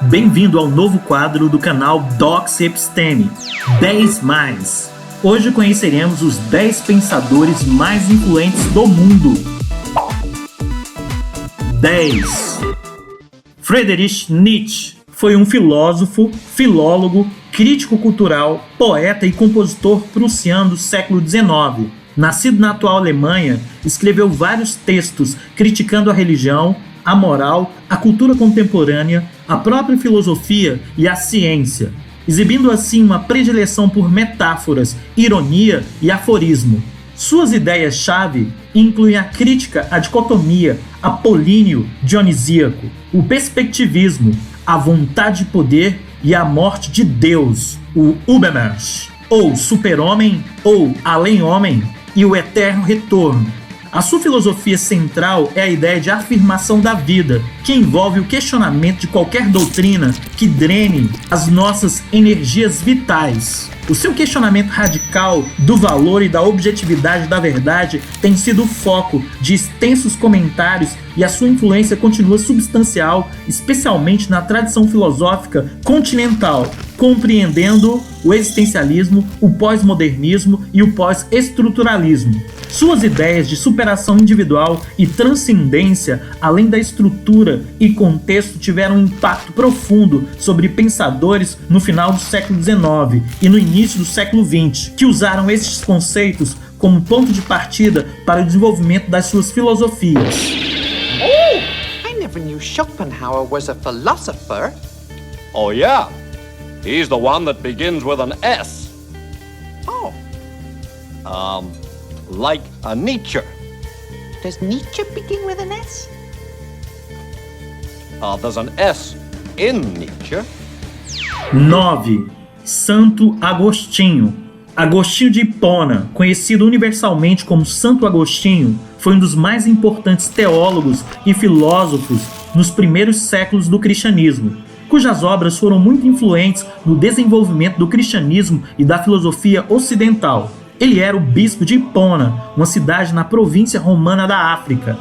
Bem-vindo ao novo quadro do canal Docs Episteme, 10+. Hoje conheceremos os 10 pensadores mais influentes do mundo. 10. Friedrich Nietzsche foi um filósofo, filólogo, crítico cultural, poeta e compositor prussiano do século XIX. Nascido na atual Alemanha, escreveu vários textos criticando a religião, a moral, a cultura contemporânea, a própria filosofia e a ciência, exibindo assim uma predileção por metáforas, ironia e aforismo. Suas ideias-chave incluem a crítica à dicotomia apolíneo dionisíaco, o perspectivismo, a vontade de poder e a morte de Deus, o Übermensch, ou super-homem ou além-homem, e o eterno retorno. A sua filosofia central é a ideia de afirmação da vida, que envolve o questionamento de qualquer doutrina que drene as nossas energias vitais. O seu questionamento radical do valor e da objetividade da verdade tem sido o foco de extensos comentários e a sua influência continua substancial, especialmente na tradição filosófica continental, compreendendo o existencialismo, o pós-modernismo e o pós-estruturalismo. Suas ideias de superação individual e transcendência, além da estrutura e contexto, tiveram um impacto profundo sobre pensadores no final do século XIX e no início do século XX, que usaram estes conceitos como ponto de partida para o desenvolvimento das suas filosofias. Oh, I never knew Schopenhauer was a philosopher. Oh yeah, he's the one that begins with an S. Oh, Like a Nietzsche. does Nietzsche begin with an S? There's an S in Nietzsche. 9. Santo Agostinho. Agostinho de Hipona, conhecido universalmente como Santo Agostinho, foi um dos mais importantes teólogos e filósofos nos primeiros séculos do cristianismo, cujas obras foram muito influentes no desenvolvimento do cristianismo e da filosofia ocidental. Ele era o bispo de Hipona, uma cidade na província romana da África.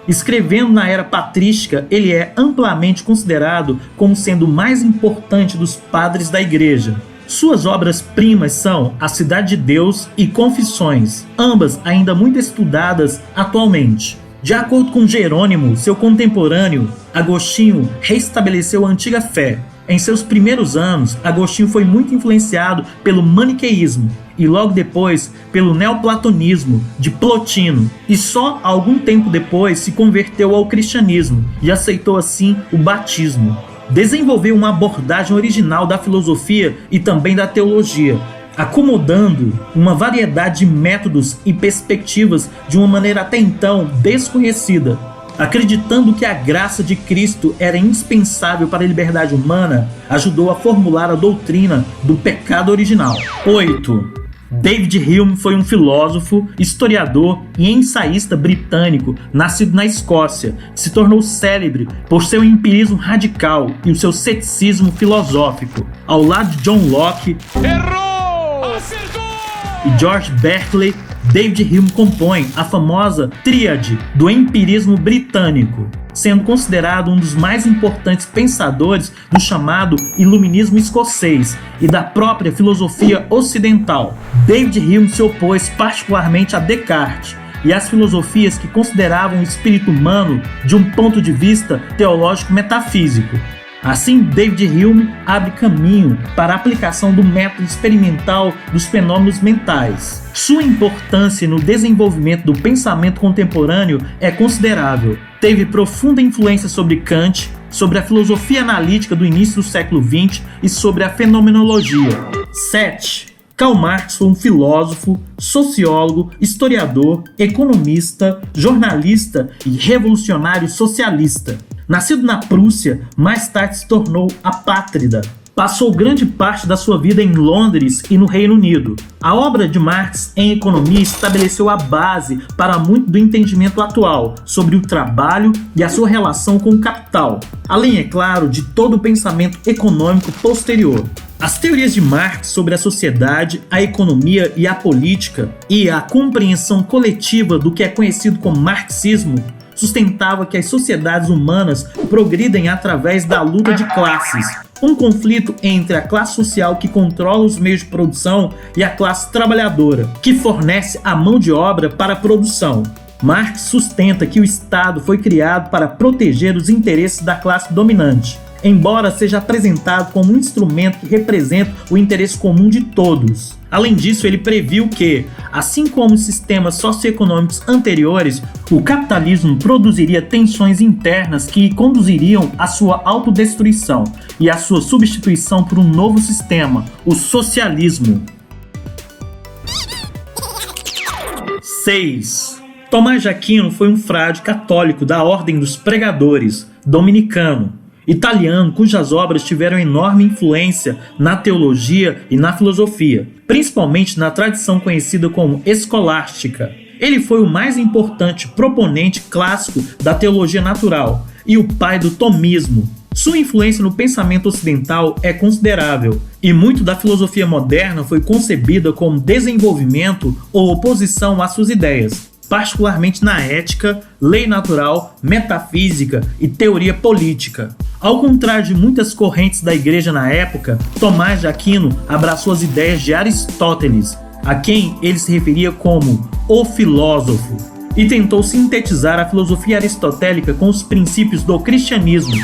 Escrevendo na era patrística, ele é amplamente considerado como sendo o mais importante dos padres da igreja. Suas obras-primas são A Cidade de Deus e Confissões, ambas ainda muito estudadas atualmente. De acordo com Jerônimo, seu contemporâneo, Agostinho reestabeleceu a antiga fé. Em seus primeiros anos, Agostinho foi muito influenciado pelo maniqueísmo e logo depois pelo neoplatonismo de Plotino, e só algum tempo depois se converteu ao cristianismo e aceitou assim o batismo. Desenvolveu uma abordagem original da filosofia e também da teologia, acomodando uma variedade de métodos e perspectivas de uma maneira até então desconhecida. Acreditando que a graça de Cristo era indispensável para a liberdade humana, ajudou a formular a doutrina do pecado original. 8. David Hume foi um filósofo, historiador e ensaísta britânico nascido na Escócia, que se tornou célebre por seu empirismo radical e o seu ceticismo filosófico. Ao lado de John Locke e George Berkeley, David Hume compõe a famosa tríade do empirismo britânico, sendo considerado um dos mais importantes pensadores do chamado Iluminismo escocês e da própria filosofia ocidental. David Hume se opôs particularmente a Descartes e às filosofias que consideravam o espírito humano de um ponto de vista teológico-metafísico. Assim, David Hume abre caminho para a aplicação do método experimental dos fenômenos mentais. Sua importância no desenvolvimento do pensamento contemporâneo é considerável. Teve profunda influência sobre Kant, sobre a filosofia analítica do início do século XX e sobre a fenomenologia. 7. Karl Marx foi um filósofo, sociólogo, historiador, economista, jornalista e revolucionário socialista. Nascido na Prússia, mais tarde se tornou apátrida. Passou grande parte da sua vida em Londres e no Reino Unido. A obra de Marx em economia estabeleceu a base para muito do entendimento atual sobre o trabalho e a sua relação com o capital, além, é claro, de todo o pensamento econômico posterior. As teorias de Marx sobre a sociedade, a economia e a política, e a compreensão coletiva do que é conhecido como marxismo, sustentava que as sociedades humanas progridem através da luta de classes, um conflito entre a classe social que controla os meios de produção e a classe trabalhadora, que fornece a mão de obra para a produção. Marx sustenta que o Estado foi criado para proteger os interesses da classe dominante, embora seja apresentado como um instrumento que representa o interesse comum de todos. Além disso, ele previu que, assim como os sistemas socioeconômicos anteriores, o capitalismo produziria tensões internas que conduziriam à sua autodestruição e à sua substituição por um novo sistema, o socialismo. 6. Tomás de Aquino foi um frade católico da Ordem dos Pregadores, dominicano, italiano, cujas obras tiveram enorme influência na teologia e na filosofia, principalmente na tradição conhecida como escolástica. Ele foi o mais importante proponente clássico da teologia natural e o pai do tomismo. Sua influência no pensamento ocidental é considerável, e muito da filosofia moderna foi concebida como desenvolvimento ou oposição às suas ideias, particularmente na ética, lei natural, metafísica e teoria política. Ao contrário de muitas correntes da igreja na época, Tomás de Aquino abraçou as ideias de Aristóteles, a quem ele se referia como o filósofo, e tentou sintetizar a filosofia aristotélica com os princípios do cristianismo.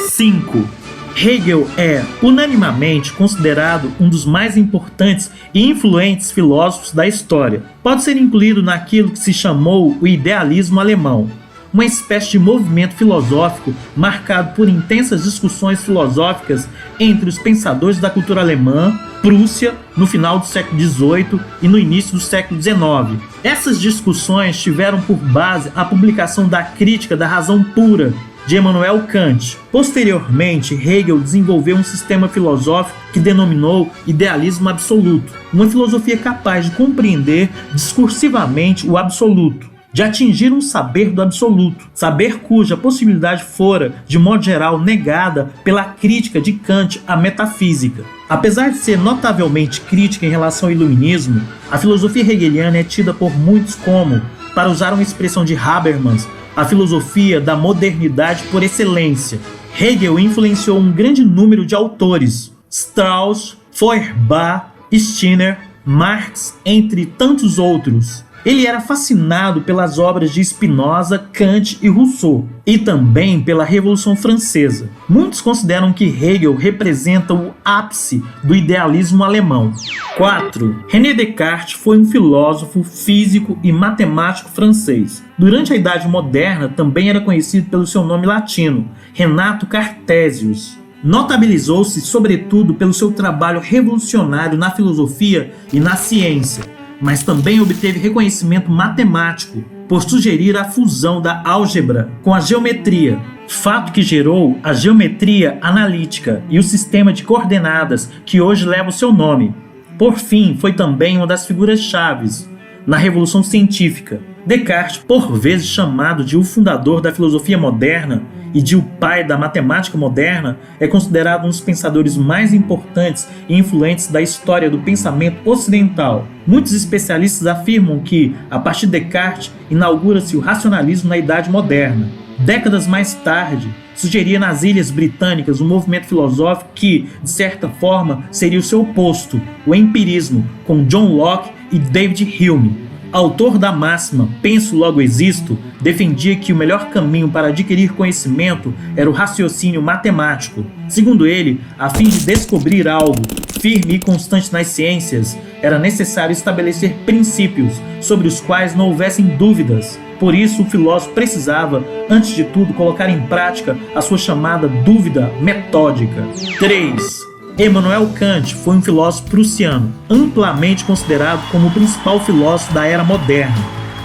5. Hegel é unanimemente considerado um dos mais importantes e influentes filósofos da história. Pode ser incluído naquilo que se chamou o idealismo alemão, uma espécie de movimento filosófico marcado por intensas discussões filosóficas entre os pensadores da cultura alemã, Prússia, no final do século XVIII e no início do século XIX. Essas discussões tiveram por base a publicação da Crítica da Razão Pura, de Immanuel Kant. Posteriormente, Hegel desenvolveu um sistema filosófico que denominou idealismo absoluto, uma filosofia capaz de compreender discursivamente o absoluto, de atingir um saber do absoluto, saber cuja possibilidade fora, de modo geral, negada pela crítica de Kant à metafísica. Apesar de ser notavelmente crítica em relação ao iluminismo, a filosofia hegeliana é tida por muitos como, para usar uma expressão de Habermas, a filosofia da modernidade por excelência. Hegel influenciou um grande número de autores: Strauss, Feuerbach, Stirner, Marx, entre tantos outros. Ele era fascinado pelas obras de Spinoza, Kant e Rousseau, e também pela Revolução Francesa. Muitos consideram que Hegel representa o ápice do idealismo alemão. 4. René Descartes foi um filósofo, físico e matemático francês. Durante a Idade Moderna, também era conhecido pelo seu nome latino, Renato Cartesius. Notabilizou-se, sobretudo, pelo seu trabalho revolucionário na filosofia e na ciência, mas também obteve reconhecimento matemático por sugerir a fusão da álgebra com a geometria, fato que gerou a geometria analítica e o sistema de coordenadas que hoje leva o seu nome. Por fim, foi também uma das figuras-chaves na Revolução Científica. Descartes, por vezes chamado de o fundador da filosofia moderna e de o pai da matemática moderna, é considerado um dos pensadores mais importantes e influentes da história do pensamento ocidental. Muitos especialistas afirmam que, a partir de Descartes, inaugura-se o racionalismo na Idade Moderna. Décadas mais tarde, sugeria nas Ilhas Britânicas um movimento filosófico que, de certa forma, seria o seu oposto, o empirismo, com John Locke e David Hume. Autor da máxima "penso, logo existo", defendia que o melhor caminho para adquirir conhecimento era o raciocínio matemático. Segundo ele, a fim de descobrir algo firme e constante nas ciências, era necessário estabelecer princípios sobre os quais não houvessem dúvidas. Por isso, o filósofo precisava, antes de tudo, colocar em prática a sua chamada dúvida metódica. 3. Immanuel Kant foi um filósofo prussiano, amplamente considerado como o principal filósofo da era moderna.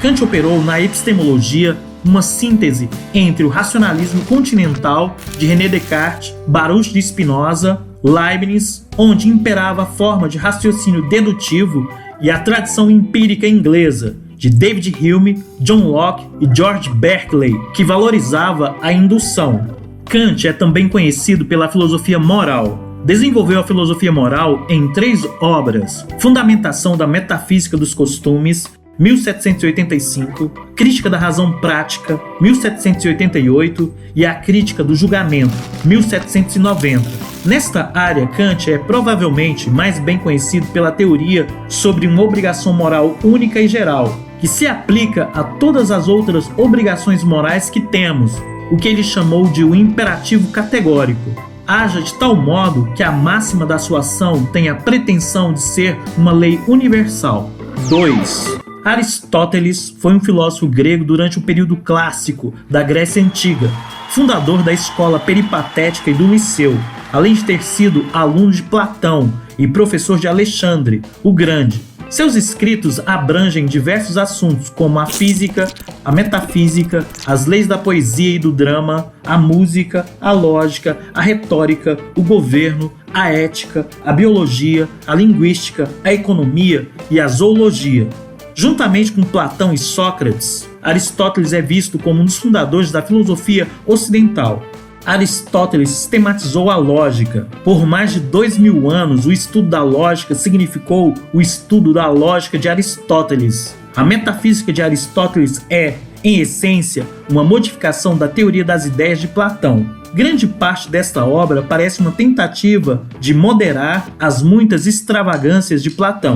Kant operou na epistemologia uma síntese entre o racionalismo continental de René Descartes, Baruch de Spinoza, Leibniz, onde imperava a forma de raciocínio dedutivo, e a tradição empírica inglesa de David Hume, John Locke e George Berkeley, que valorizava a indução. Kant é também conhecido pela filosofia moral. Desenvolveu a filosofia moral em 3 obras: Fundamentação da Metafísica dos Costumes, 1785, Crítica da Razão Prática, 1788 e a Crítica do Julgamento, 1790. Nesta área, Kant é provavelmente mais bem conhecido pela teoria sobre uma obrigação moral única e geral, que se aplica a todas as outras obrigações morais que temos, o que ele chamou de um imperativo categórico. Haja de tal modo que a máxima da sua ação tenha a pretensão de ser uma lei universal. 2. Aristóteles foi um filósofo grego durante o período clássico da Grécia Antiga, fundador da escola peripatética e do Liceu, além de ter sido aluno de Platão e professor de Alexandre, o Grande. Seus escritos abrangem diversos assuntos como a física, a metafísica, as leis da poesia e do drama, a música, a lógica, a retórica, o governo, a ética, a biologia, a linguística, a economia e a zoologia. Juntamente com Platão e Sócrates, Aristóteles é visto como um dos fundadores da filosofia ocidental. Aristóteles sistematizou a lógica. Por mais de 2000 anos, o estudo da lógica significou o estudo da lógica de Aristóteles. A metafísica de Aristóteles é, em essência, uma modificação da teoria das ideias de Platão. Grande parte desta obra parece uma tentativa de moderar as muitas extravagâncias de Platão.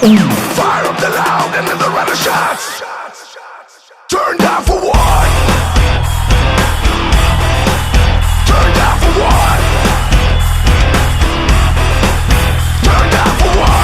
1. Fire up the loud and then the rattle shots. Turn down for what? Turn down for what? Turn down for what?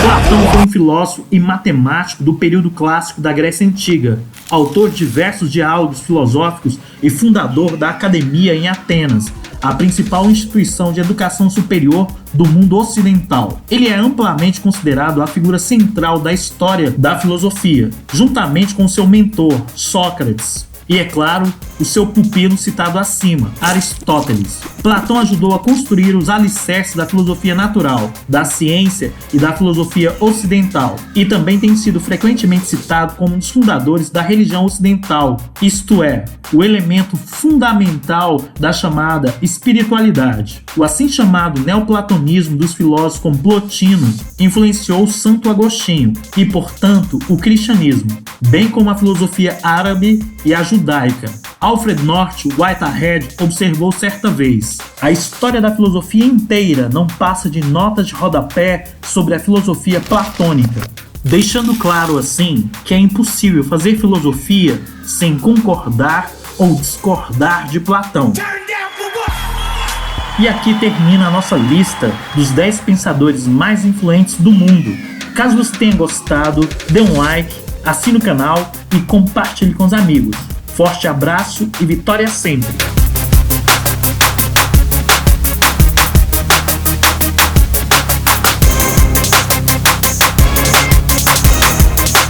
Platão foi um filósofo e matemático do período clássico da Grécia Antiga, autor de diversos diálogos filosóficos e fundador da Academia em Atenas, a principal instituição de educação superior do mundo ocidental. Ele é amplamente considerado a figura central da história da filosofia, juntamente com seu mentor, Sócrates. E, é claro, o seu pupilo citado acima, Aristóteles. Platão ajudou a construir os alicerces da filosofia natural, da ciência e da filosofia ocidental, e também tem sido frequentemente citado como um dos fundadores da religião ocidental, isto é, o elemento fundamental da chamada espiritualidade. O assim chamado neoplatonismo dos filósofos como Plotino influenciou o Santo Agostinho e, portanto, o cristianismo, bem como a filosofia árabe e a judaica. Alfred North Whitehead observou certa vez: a história da filosofia inteira não passa de notas de rodapé sobre a filosofia platônica, deixando claro assim que é impossível fazer filosofia sem concordar ou discordar de Platão. E aqui termina a nossa lista dos 10 pensadores mais influentes do mundo. Caso você tenha gostado, dê um like, assine o canal e compartilhe com os amigos. Forte abraço e vitória sempre!